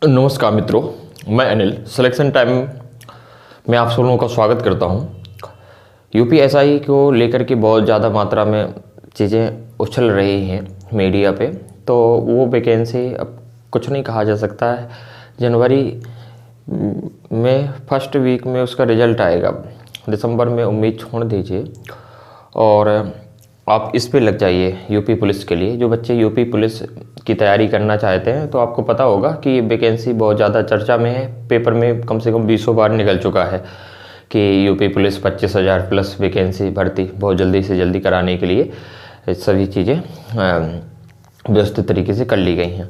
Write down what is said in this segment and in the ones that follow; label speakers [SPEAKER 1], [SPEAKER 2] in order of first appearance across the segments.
[SPEAKER 1] नमस्कार मित्रों, मैं अनिल सिलेक्शन टाइम में आप सब लोगों का स्वागत करता हूं। यूपीएसआई को लेकर के बहुत ज़्यादा मात्रा में चीज़ें उछल रही हैं मीडिया पे, तो वो वैकेंसी अब कुछ नहीं कहा जा सकता है। जनवरी में फर्स्ट वीक में उसका रिजल्ट आएगा, दिसंबर में उम्मीद छोड़ दीजिए और आप इस पे लग जाइए यूपी पुलिस के लिए। जो बच्चे यूपी पुलिस की तैयारी करना चाहते हैं तो आपको पता होगा कि ये वैकेंसी बहुत ज़्यादा चर्चा में है, पेपर में कम से कम 20 बार निकल चुका है कि यूपी पुलिस 25,000 प्लस वैकेंसी भर्ती बहुत जल्दी से जल्दी कराने के लिए सभी चीज़ें व्यवस्थित तरीके से कर ली गई हैं।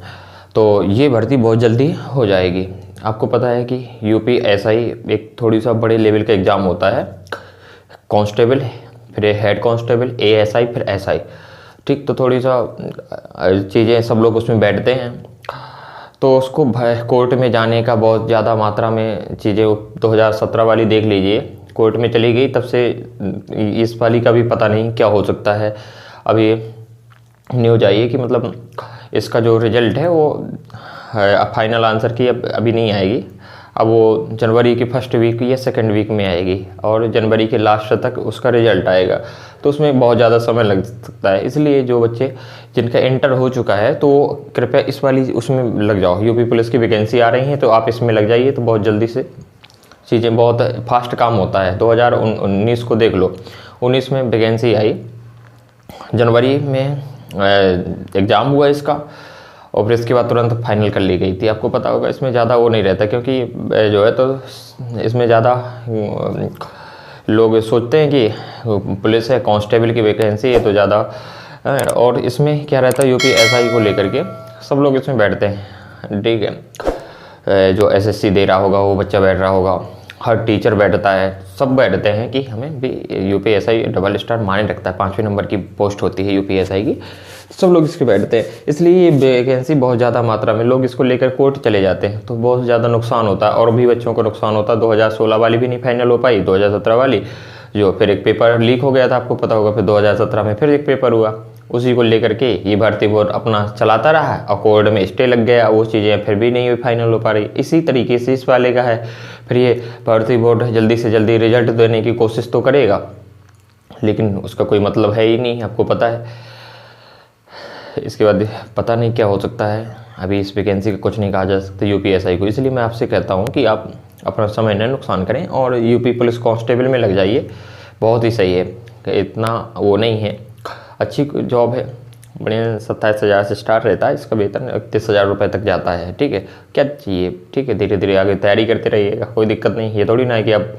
[SPEAKER 1] तो ये भर्ती बहुत जल्दी हो जाएगी। आपको पता है कि यूपीएसआई एक थोड़ी सा बड़े लेवल का एग्ज़ाम होता है, कांस्टेबल, फिर हेड कांस्टेबल, एएसआई, फिर एसआई। ठीक, तो थोड़ी सा चीज़ें सब लोग उसमें बैठते हैं, तो उसको कोर्ट में जाने का बहुत ज़्यादा मात्रा में चीज़ें 2017 वाली देख लीजिए, कोर्ट में चली गई, तब से इस वाली का भी पता नहीं क्या हो सकता है। अब ये न्यूज़ आई है कि मतलब इसका जो रिजल्ट है वो फाइनल आंसर की अभी नहीं आएगी, अब वो जनवरी के फर्स्ट वीक या सेकंड वीक में आएगी और जनवरी के लास्ट तक उसका रिजल्ट आएगा। तो उसमें बहुत ज़्यादा समय लग सकता है, इसलिए जो बच्चे जिनका इंटर हो चुका है तो कृपया इस वाली उसमें लग जाओ। यूपी पुलिस की वैकेंसी आ रही है तो आप इसमें लग जाइए, तो बहुत जल्दी से चीज़ें, बहुत फास्ट काम होता है। 2019 को देख लो, 19 में वैकेंसी आई, जनवरी में एग्ज़ाम हुआ इसका और फिर इसके बाद तुरंत फाइनल कर ली गई थी। आपको पता होगा इसमें ज़्यादा वो नहीं रहता, क्योंकि जो है तो इसमें ज़्यादा लोग सोचते हैं कि पुलिस है, कांस्टेबल की वैकेंसी है तो ज़्यादा, और इसमें क्या रहता है यूपीएसआई को लेकर के सब लोग इसमें बैठते हैं। ठीक है, जो एसएससी दे रहा होगा वो बच्चा बैठ रहा होगा, हर टीचर बैठता है, सब बैठते हैं कि हमें भी यूपीएसआई डबल स्टार माने रखता है, 5वें नंबर की पोस्ट होती है यूपीएसआई की, सब लोग इसके बैठते हैं। इसलिए ये वैकेंसी बहुत ज़्यादा मात्रा में लोग इसको लेकर कोर्ट चले जाते हैं, तो बहुत ज़्यादा नुकसान होता है और भी बच्चों को नुकसान होता है। 2016 वाली भी नहीं फाइनल हो पाई, 2017 वाली जो फिर एक पेपर लीक हो गया था, आपको पता होगा, फिर 2017 में फिर एक पेपर हुआ, उसी को लेकर के ये भर्ती बोर्ड अपना चलाता रहा और कोर्ट में स्टे लग गया, वो चीज़ें फिर भी नहीं फाइनल हो पा रही। इसी तरीके से इस वाले का है, फिर ये भर्ती बोर्ड जल्दी से जल्दी रिजल्ट देने की कोशिश तो करेगा, लेकिन उसका कोई मतलब है ही नहीं, आपको पता है। इसके बाद पता नहीं क्या हो सकता है, अभी इस वैकेंसी का कुछ नहीं कहा जा सकता यूपीएसआई को। इसलिए मैं आपसे कहता हूँ कि आप अपना समय न नुकसान करें और यूपी पुलिस कांस्टेबल में लग जाइए, बहुत ही सही है, इतना वो नहीं है, अच्छी जॉब है, बढ़िया। 27,000 से स्टार्ट रहता है इसका वेतन, 31,000 रुपये तक जाता है। ठीक है, क्या चाहिए, ठीक है, धीरे धीरे आगे तैयारी करते रहिएगा, कोई दिक्कत नहीं, ये थोड़ी ना है कि आप,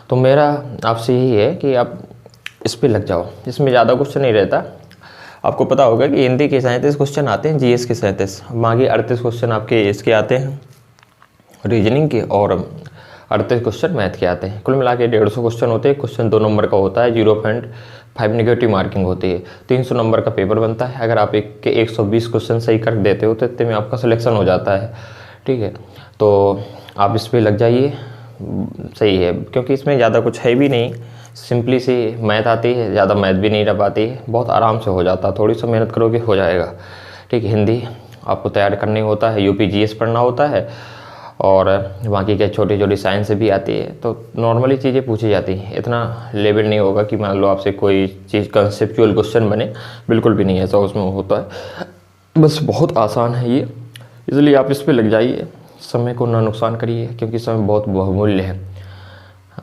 [SPEAKER 1] तो मेरा आपसे यही है कि आप इस पर लग जाओ, इसमें ज़्यादा कुछ नहीं रहता। आपको पता होगा कि हिंदी के 37 क्वेश्चन आते हैं, जीएस के 37, बाकी 38 क्वेश्चन आपके इसके आते हैं रीजनिंग के, और 38 क्वेश्चन मैथ के आते हैं। कुल मिला के 150 क्वेश्चन होते हैं। क्वेश्चन 2 नंबर का होता है, 0.5 नेगेटिव मार्किंग होती है, 300 नंबर का पेपर बनता है। अगर आप एक के 120 क्वेश्चन सही कर देते हो तो इतने में आपका सिलेक्शन हो जाता है। ठीक है, तो आप इस पर लग जाइए, सही है, क्योंकि इसमें ज़्यादा कुछ है भी नहीं, सिंपली सी मैथ आती है, ज़्यादा मैथ भी नहीं रह पाती है, बहुत आराम से हो जाता है, थोड़ी सी मेहनत करोगे हो जाएगा। ठीक है, हिंदी आपको तैयार करनी होता है, यूपी जीएस पढ़ना होता है, और बाकी क्या छोटी छोटी साइंस भी आती है, तो नॉर्मली चीज़ें पूछी जाती हैं, इतना लेवल नहीं होगा कि मान लो आपसे कोई चीज़ कंसेप्चुअल क्वेश्चन बने, बिल्कुल भी नहीं ऐसा उसमें होता है, बस बहुत आसान है ये। इसलिए आप इस पर लग जाइए, समय को ना नुकसान करिए, क्योंकि समय बहुत बहुमूल्य है।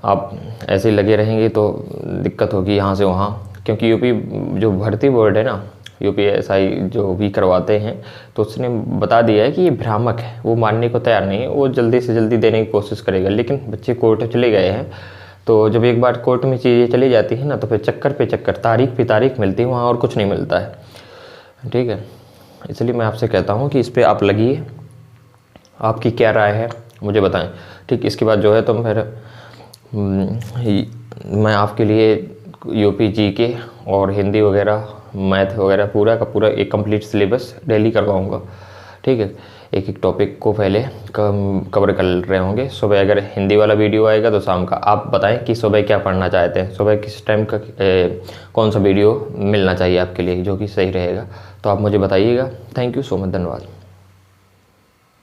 [SPEAKER 1] आप ऐसे ही लगे रहेंगे तो दिक्कत होगी यहाँ से वहाँ, क्योंकि यूपी जो भर्ती बोर्ड है ना, यूपीएसआई जो भी करवाते हैं, तो उसने बता दिया है कि ये भ्रामक है, वो मानने को तैयार नहीं है, वो जल्दी से जल्दी देने की कोशिश करेगा। लेकिन बच्चे कोर्ट चले गए हैं, तो जब एक बार कोर्ट में चीज़ें चली जाती हैं ना, तो फिर चक्कर पे चक्कर, तारीख पे तारीख मिलती है वहाँ, और कुछ नहीं मिलता है। ठीक है, इसलिए मैं आपसे कहता हूँ कि इस पर आप लगिए, आपकी क्या राय है मुझे बताएं। ठीक, इसके बाद जो है तो फिर मैं आपके लिए यूपी जीके और हिंदी वगैरह, मैथ वगैरह पूरा का पूरा एक कंप्लीट सिलेबस डेली करवाऊँगा। ठीक है, एक एक टॉपिक को पहले कवर कर रहे होंगे। सुबह अगर हिंदी वाला वीडियो आएगा तो शाम का। आप बताएं कि सुबह क्या पढ़ना चाहते हैं, सुबह किस टाइम का कौन सा वीडियो मिलना चाहिए आपके लिए जो कि सही रहेगा, तो आप मुझे बताइएगा। थैंक यू सो मच, धन्यवाद।